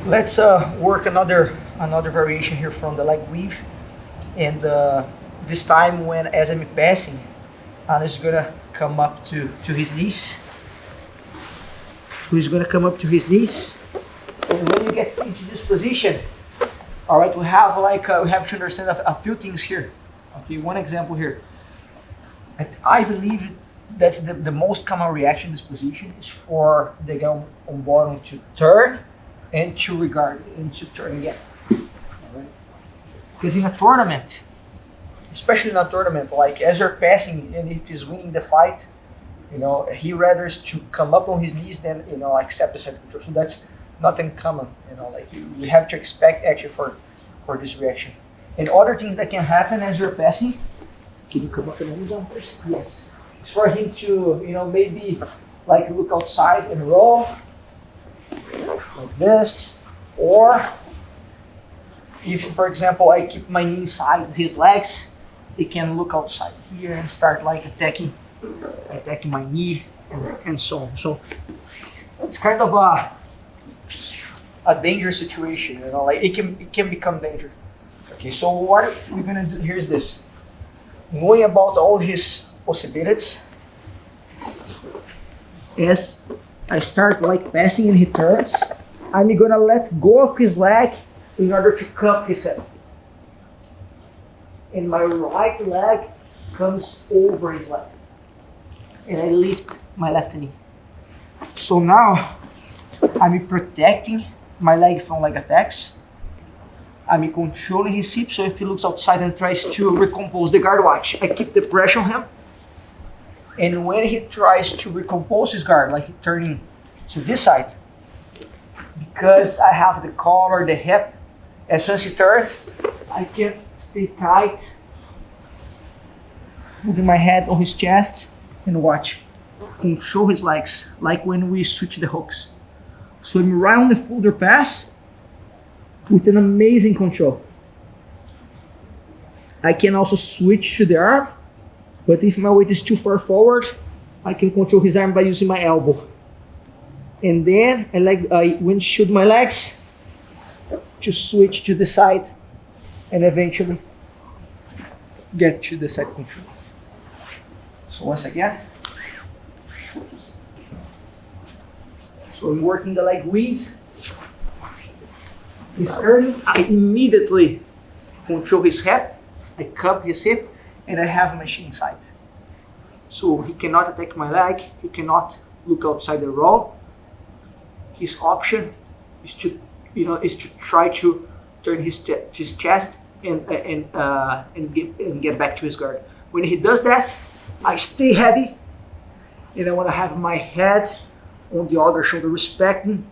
Let's work another variation here from the leg weave, and this time when as I'm passing, Alan's gonna come up to his knees. He's gonna come up to his knees, and when you get into this position, all right, we have we have to understand a few things here. Okay, one example here. I believe that's the most common reaction in this position is for the guy on bottom to turn and to regard and to turn again. Alright? Because in a tournament, especially in a tournament, like as you're passing and if he's winning the fight, he rather to come up on his knees than accept the side control. So that's not uncommon. You have to expect actually for this reaction. And other things that can happen as you're passing. Can you come up and move on first? Yes. It's for him to maybe look outside and roll like this, or if for example I keep my knee inside his legs, he can look outside here and start attacking my knee and so on. So it's kind of a dangerous situation, it can become dangerous. Okay, so what we're gonna do here is this. Knowing about all his possibilities, as I start passing and he turns, I'm gonna let go of his leg in order to cup his head. And my right leg comes over his leg. And I lift my left knee. So now I'm protecting my leg from leg attacks. I'm controlling his hip, so if he looks outside and tries to recompose the guard, watch, I keep the pressure on him. And when he tries to recompose his guard, turning to this side, because I have the collar, the hip, as soon as he turns, I can stay tight, moving my head on his chest, and watch, control his legs, like when we switch the hooks. So I'm right on the folder pass, with an amazing control. I can also switch to the arm, but if my weight is too far forward, I can control his arm by using my elbow. And then I windshield my legs to switch to the side and eventually get to the side control. So once again, so I'm working the leg weave. He's turning, I immediately control his hip, I cup his hip, and I have my shin inside. So he cannot attack my leg, he cannot look outside the roll. His option is to try to turn his chest and get back to his guard. When he does that, I stay heavy, and I want to have my head on the other shoulder, respecting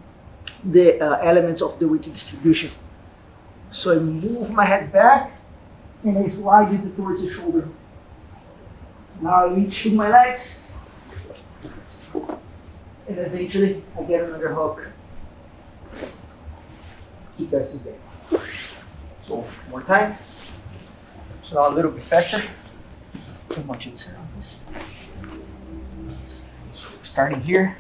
the elements of the weight distribution. So I move my head back and I slide it towards the shoulder. Now I reach my legs and eventually I get another hook to pass it back. So one more time. So now a little bit faster. Too much inside on this. So starting here.